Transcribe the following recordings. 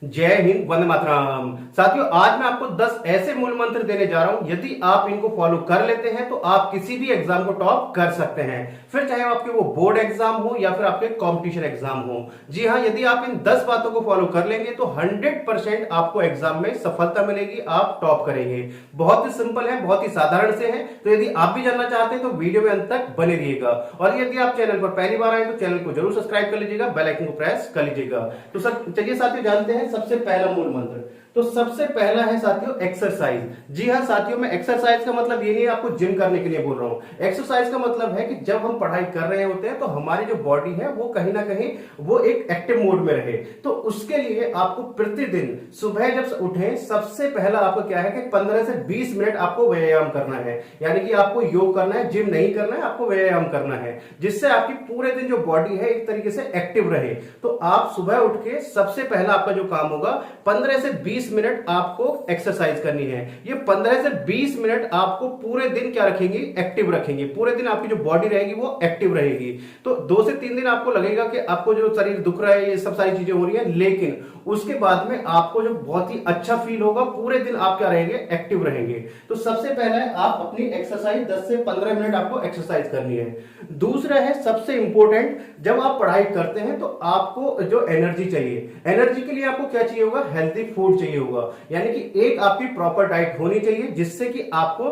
जय हिंद, वंदे मातरम। साथियों, आज मैं आपको 10 ऐसे मूल मंत्र देने जा रहा हूं, यदि आप इनको फॉलो कर लेते हैं तो आप किसी भी एग्जाम को टॉप कर सकते हैं। फिर चाहे आपके वो बोर्ड एग्जाम हो या फिर आपके कंपटीशन एग्जाम हो। जी हां, यदि आप इन 10 बातों को फॉलो कर लेंगे तो 100% आपको एग्जाम में सफलता मिलेगी, आप टॉप करेंगे। बहुत ही सिंपल है, बहुत ही साधारण से है। तो यदि आप भी जानना चाहते हैं तो वीडियो में अंत तक बने रहिएगा। और यदि आप चैनल पर पहली बार आए तो चैनल को जरूर सब्सक्राइब कर लीजिएगा, बेल आइकन को प्रेस कर लीजिएगा। तो सर चलिए साथियों, जानते हैं सबसे पहला मूल मंत्र। तो सबसे पहला है साथियों एक्सरसाइज। जी हां साथियों, मैं एक्सरसाइज का मतलब ये नहीं आपको जिम करने के लिए बोल रहा हूं। एक्सरसाइज का मतलब है कि जब हम पढ़ाई कर रहे होते हैं तो हमारी जो बॉडी है वो कहीं ना कहीं वो एक एक्टिव मोड में रहे। तो उसके लिए आपको प्रतिदिन सुबह जब उठें, सबसे पहला आपको क्या है कि 15 से 20 मिनट आपको व्यायाम करना है। यानी कि आपको योग करना है, जिम नहीं करना है, आपको व्यायाम करना है, जिससे आपकी पूरे दिन जो बॉडी है एक तरीके से एक्टिव रहे। तो आप सुबह उठ के सबसे पहला आपका जो काम होगा, 15 से 20 मिनट आपको एक्सरसाइज करनी है। ये 15 से 20 मिनट आपको पूरे दिन क्या रखेंगे, एक्टिव रखेंगे। पूरे दिन आपकी जो बॉडी रहेगी वो एक्टिव रहेगी। तो 2 से 3 दिन आपको लगेगा कि आपको जो शरीर दुख रहा है, ये सब सारी चीजें हो रही है, लेकिन उसके बाद में आपको जो बहुत ही अच्छा फील होगा, पूरे दिन आप क्या रहेंगे, एक्टिव रहेंगे। तो सबसे पहले आप अपनी एक्सरसाइज 10 से 15 मिनट आपको एक्सरसाइज करनी है। दूसरा है सबसे इंपॉर्टेंट, जब आप पढ़ाई करते हैं तो आपको जो एनर्जी चाहिए, एनर्जी के लिए आपको क्या चाहिए होगा, हेल्दी फूड चाहिए होगा। यानी कि एक आपकी प्रॉपर डाइट होनी चाहिए जिससे कि आपको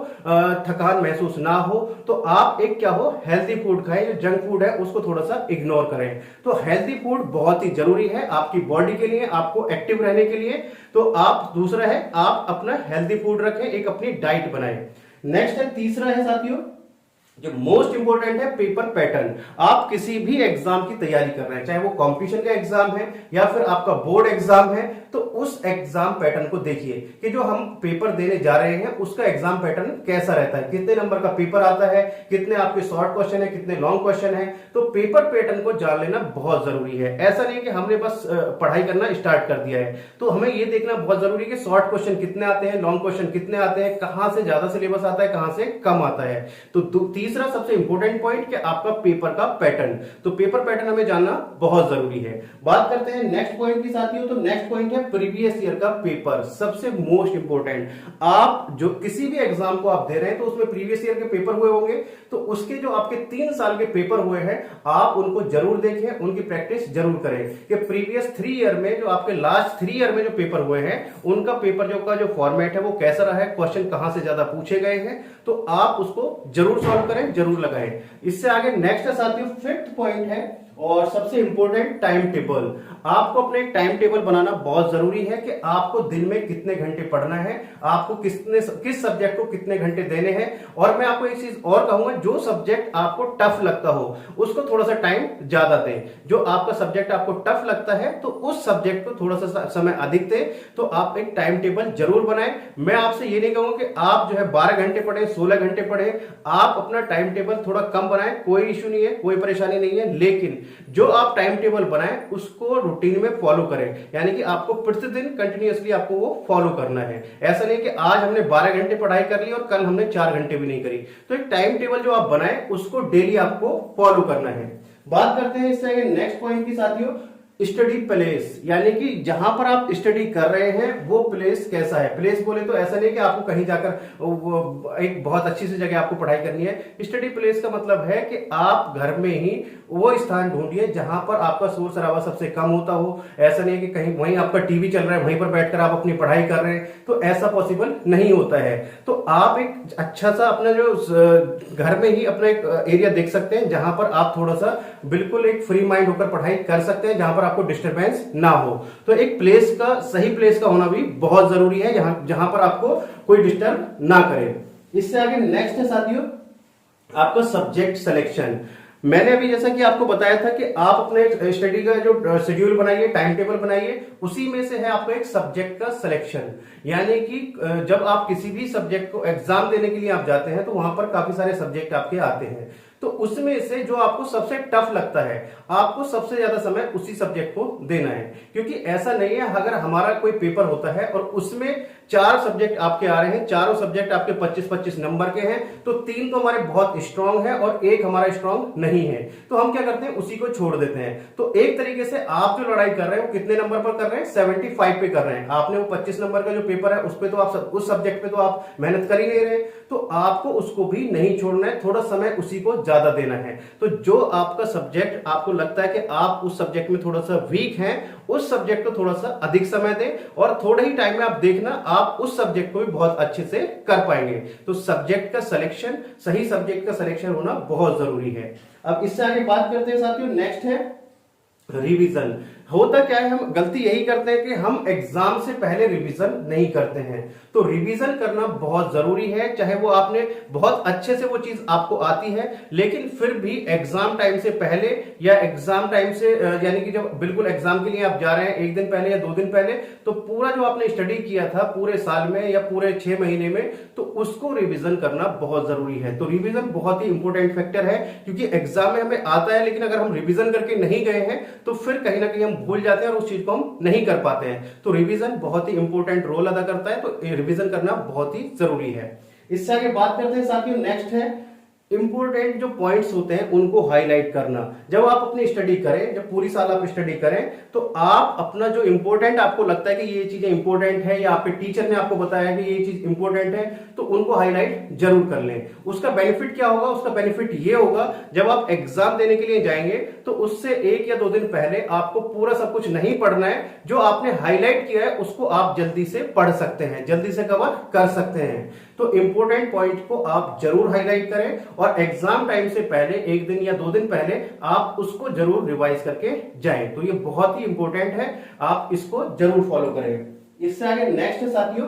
थकान महसूस ना हो। तो आप एक क्या हो, हेल्दी फूड खाएं। जो जंक फूड है उसको थोड़ा सा इग्नोर करें। तो हेल्दी फूड बहुत ही जरूरी है आपकी बॉडी के लिए, आपको एक्टिव रहने के लिए। तो आप, दूसरा है आप अपना हेल्दी फूड रखें, एक अपनी डाइट बनाएं। नेक्स्ट है, तीसरा है साथियों जो मोस्ट इंपोर्टेंट है, पेपर पैटर्न। आप किसी भी एग्जाम की तैयारी कर रहे हैं, चाहे वो कंपटीशन का एग्जाम है या फिर आपका बोर्ड एग्जाम है, तो उस एग्जाम पैटर्न को देखिए कि जो हम पेपर देने जा रहे हैं उसका एग्जाम पैटर्न कैसा रहता है, कितने नंबर का पेपर आता है, कितने आपके शॉर्ट क्वेश्चन है, कितने लॉन्ग क्वेश्चन है। तो पेपर पैटर्न को जान लेना बहुत जरूरी है। ऐसा नहीं कि हमने बस पढ़ाई करना स्टार्ट कर दिया है। तो हमें यह देखना बहुत जरूरी है कि शॉर्ट क्वेश्चन कितने आते हैं, लॉन्ग क्वेश्चन कितने आते हैं, कहां से ज्यादा सिलेबस आता है, कहां से कम आता है। तो तीसरा सबसे इंपॉर्टेंट पॉइंट कि आपका पेपर का पैटर्न। तो पेपर पैटर्न हमें जानना बहुत जरूरी है। बात करते हैं नेक्स्ट पॉइंट की साथियों। तो नेक्स्ट पॉइंट है प्रीवियस ईयर का पेपर, सबसे मोस्ट इंपॉर्टेंट। आप जो किसी भी एग्जाम को आप दे रहे हैं तो उसमें प्रीवियस ईयर के पेपर हुए होंगे, तो उसके जो आपके 3 साल के पेपर हुए हैं आप उनको जरूर देखें, उनकी प्रैक्टिस जरूर करें कि प्रीवियस 3 ईयर में जो आपके लास्ट 3 ईयर में जो पेपर हुए हैं उनका पेपर जो फॉर्मेट है वो कैसा रहा है, क्वेश्चन कहां से ज्यादा पूछे गए हैं। तो आप उसको जरूर सॉल्व करें, जरूर लगाएं। इससे आगे नेक्स्ट है साथियों, 5th पॉइंट है और सबसे इंपॉर्टेंट, टाइम टेबल। आपको अपने टाइम टेबल बनाना बहुत जरूरी है कि आपको दिन में कितने घंटे पढ़ना है, आपको किस सब्जेक्ट को कितने घंटे देने हैं। और मैं आपको एक चीज और कहूंगा, जो सब्जेक्ट आपको टफ लगता हो उसको थोड़ा सा टाइम ज्यादा दें। जो आपका सब्जेक्ट आपको टफ लगता है तो उस सब्जेक्ट को थोड़ा सा समय अधिक दें। तो आप एक टाइम टेबल जरूर बनाएं। मैं आपसे ये नहीं कहूंगा कि आप जो है 12 घंटे पढ़े, 16 घंटे पढ़े। आप अपना टाइम टेबल थोड़ा कम बनाएं, कोई इश्यू नहीं है, कोई परेशानी नहीं है, लेकिन जो आप टाइम टेबल बनाएं उसको रूटीन में फॉलो करें। यानी कि आपको प्रतिदिन कंटिन्यूअसली आपको वो फॉलो करना है। ऐसा नहीं कि आज हमने 12 घंटे पढ़ाई कर ली और कल हमने 4 घंटे भी नहीं करी। तो एक टाइम टेबल जो आप बनाएं उसको डेली आपको फॉलो करना है। बात करते हैं इससे नेक्स्ट पॉइंट की साथियों, स्टडी प्लेस। यानी कि जहां पर आप स्टडी कर रहे हैं वो प्लेस कैसा है। प्लेस बोले तो ऐसा नहीं कि आपको कहीं जाकर एक बहुत अच्छी सी जगह आपको पढ़ाई करनी है। स्टडी प्लेस का मतलब है कि आप घर में ही वो स्थान ढूंढिए जहां पर आपका शोर शराबा सबसे कम होता हो। ऐसा नहीं कि कहीं वहीं आपका टीवी चल रहा है, वहीं पर बैठकर आप अपनी पढ़ाई कर रहे हैं, तो ऐसा पॉसिबल नहीं होता है। तो आप एक अच्छा सा अपना जो घर में ही अपना एक एरिया देख सकते हैं जहां पर आप थोड़ा सा बिल्कुल एक फ्री माइंड होकर पढ़ाई कर सकते हैं, जहां पर आपको डिस्टरबेंस ना हो। तो एक प्लेस का, सही प्लेस का होना भी बहुत जरूरी है, जहां पर आपको कोई डिस्टर्ब ना करे। इससे आगे नेक्स्ट है साथियों आपका सब्जेक्ट सिलेक्शन। मैंने अभी जैसा कि आपको बताया था कि आप अपने स्टडी का जो शेड्यूल बनाइए, टाइम टेबल बनाइए, उसी में से है आपका एक सब्जेक्ट का सिलेक्शन। यानी कि जब आप किसी भी सब्जेक्ट को एग्जाम देने के लिए आप जाते हैं तो वहां पर काफी सारे सब्जेक्ट आपके आते हैं। तो उसमें से जो आपको सबसे टफ लगता है आपको सबसे ज्यादा समय उसी सब्जेक्ट को देना है। क्योंकि ऐसा नहीं है, अगर हमारा कोई पेपर होता है और उसमें 4 सब्जेक्ट आपके आ रहे हैं, चारों सब्जेक्ट आपके 25-25 नंबर के हैं, तो 3 तो हमारे बहुत स्ट्रांग है और एक हमारा स्ट्रांग नहीं है, तो हम क्या करते हैं उसी को छोड़ देते हैं। तो एक तरीके से आप जो लड़ाई कर रहे हैं वो कितने नंबर पर कर रहे हैं, 75 पे कर रहे हैं। आपने वो 25 नंबर का जो पेपर है उस पे तो आप उस सब्जेक्ट पे तो आप मेहनत कर ही नहीं रहे, तो आपको उसको भी नहीं छोड़ना है, थोड़ा समय उसी को ज्यादा देना है। तो जो आपका सब्जेक्ट आपको लगता है कि आप उस सब्जेक्ट में थोड़ा सा वीक हैं, उस सब्जेक्ट को थोड़ा सा अधिक समय दें और थोड़े ही टाइम में आप देखना आप उस सब्जेक्ट को भी बहुत अच्छे से कर पाएंगे। तो सब्जेक्ट का सिलेक्शन, सही सब्जेक्ट का सिलेक्शन होना बहुत जरूरी है। अब इससे आगे बात करते हैं साथियों, नेक्स्ट है रिवीजन। होता क्या है, हम गलती यही करते हैं कि हम एग्जाम से पहले रिवीजन नहीं करते हैं। तो रिवीजन करना बहुत जरूरी है, चाहे वो आपने बहुत अच्छे से वो चीज आपको आती है, लेकिन फिर भी एग्जाम टाइम से पहले या एग्जाम टाइम से यानी कि जब बिल्कुल एग्जाम के लिए आप जा रहे हैं 1 दिन पहले या 2 दिन पहले, तो पूरा जो आपने स्टडी किया था पूरे साल में या पूरे 6 महीने में, तो उसको रिवीजन करना बहुत जरूरी है। तो रिवीजन बहुत ही इंपॉर्टेंट फैक्टर है, क्योंकि एग्जाम में हमें आता है, लेकिन अगर हम रिवीजन करके नहीं गए हैं तो फिर कहीं ना कहीं हम भूल जाते हैं और उस चीज को हम नहीं कर पाते हैं। तो रिवीजन बहुत ही इंपॉर्टेंट रोल अदा करता है, तो रिवीजन करना बहुत ही जरूरी है। इससे आगे बात करते हैं साथियों, नेक्स्ट है इंपॉर्टेंट जो पॉइंट्स होते हैं उनको हाईलाइट करना। जब आप अपनी स्टडी करें, जब पूरी साल आप स्टडी करें, तो आप अपना जो इंपॉर्टेंट आपको लगता है कि ये चीजें इंपॉर्टेंट है या आपके टीचर ने आपको बताया कि ये चीज इंपॉर्टेंट है, तो उनको हाईलाइट जरूर कर लें। उसका बेनिफिट क्या होगा, उसका बेनिफिट ये होगा जब आप एग्जाम देने के लिए जाएंगे तो उससे 1 या 2 दिन पहले आपको पूरा सब कुछ नहीं पढ़ना है, जो आपने हाईलाइट किया है उसको आप जल्दी से पढ़ सकते हैं, जल्दी से कवर कर सकते हैं। तो इंपॉर्टेंट पॉइंट को आप जरूर हाईलाइट करें और एग्जाम टाइम से पहले 1 दिन या 2 दिन पहले आप उसको जरूर रिवाइज करके जाएं। तो ये बहुत ही इंपॉर्टेंट है, आप इसको जरूर फॉलो करें। इससे आगे नेक्स्ट है साथियों,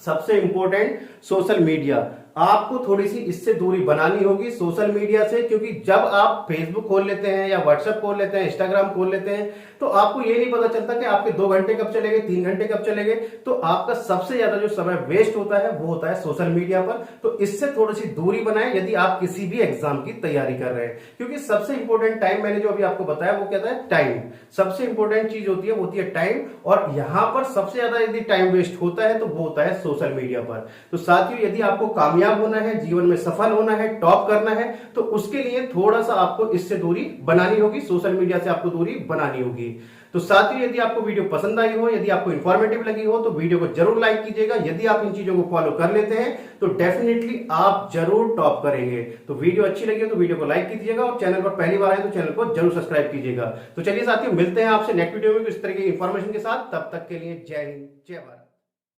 सबसे इंपॉर्टेंट सोशल मीडिया। आपको थोड़ी सी इससे दूरी बनानी होगी सोशल मीडिया से, क्योंकि जब आप फेसबुक खोल लेते हैं या व्हाट्सएप खोल लेते हैं, इंस्टाग्राम खोल लेते हैं, तो आपको ये नहीं पता चलता कि आपके 2 घंटे कब चले गए, 3 घंटे कब चले गए। तो आपका सबसे ज्यादा जो समय वेस्ट होता है वो होता है सोशल मीडिया पर। तो इससे थोड़ी सी दूरी बनाएं यदि आप किसी भी एग्जाम की तैयारी कर रहे हैं, क्योंकि सबसे इंपॉर्टेंट टाइम मैंने जो अभी आपको बताया वो कहता है टाइम। सबसे इंपॉर्टेंट चीज होती है वो होती है टाइम, और यहां पर सबसे ज्यादा यदि टाइम वेस्ट होता है तो वो होता है सोशल मीडिया पर। तो साथियों, यदि आपको कामयाब होना है, जीवन में सफल होना है, टॉप करना है, तो उसके लिए थोड़ा सा आपको इससे दूरी बनानी होगी, सोशल मीडिया से आपको दूरी बनानी होगी। तो साथियों, यदि आपको वीडियो पसंद आई हो, यदि आपको इंफॉर्मेटिव लगी हो, तो वीडियो को जरूर लाइक कीजिएगा। यदि आप इन चीजों को फॉलो कर लेते हैं तो डेफिनेटली आप जरूर टॉप करेंगे। तो वीडियो अच्छी लगी हो तो वीडियो को लाइक कीजिएगा और चैनल पर पहली बार आए तो चैनल को जरूर सब्सक्राइब कीजिएगा। तो चलिए साथियों, मिलते हैं आपसे नेक्स्ट वीडियो में इस तरह की इंफॉर्मेशन के साथ। तब तक के लिए जय हिंद, जय भारत।